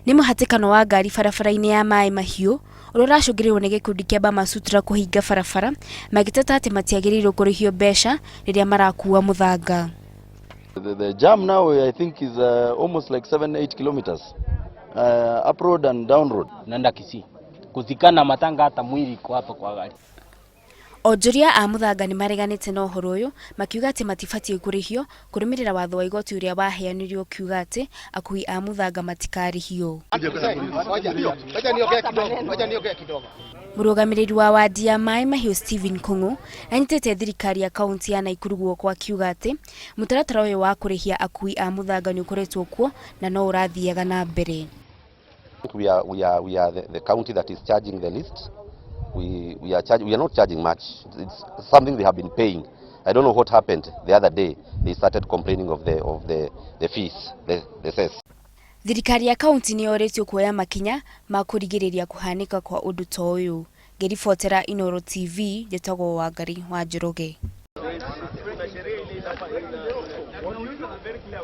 Ni muhatikano wa ngari barabara-ini ya Mai Mahiu uria uracungiriirwo ni gikundi kia Bamasutra kuhinga barabara magiteta ati matiagiriirwo kurihio mbeca riria marakua muthanga. The jam now I think is almost like 7-8 kilometers up road and down road. Nanda Kisii kuthikana matanga hata mwili kwa hapa kwa gari. Onjoria a muthanga ni mareganite na uhoro uyu makiuga ati matibatie kurihio kurumirira watho wa igoti uria waheanirio kiuga ati akui a muthanga matikarihio. Murugamiriri wa wadi ya Mai Mahiu Stephen Kungu anyitete thirikari ya kaunti ya Nakuru guoko akiuga ati mutaratara uyu wa kurihia akui a muthanga ni ukoretwo kuo na no urathiaga na mbere. We are the county that is charging the least. We are not charging much. It's something they have been paying. I don't know what happened the other day. They started complaining of the fees, the cess. Thirikari ya kaunti ni yoretio kuoya makinya ma kurigiriria kuhanika kwa undu ta uyu. Ngiribotera Inooro TV jetagwo Wangari wa Njoroge.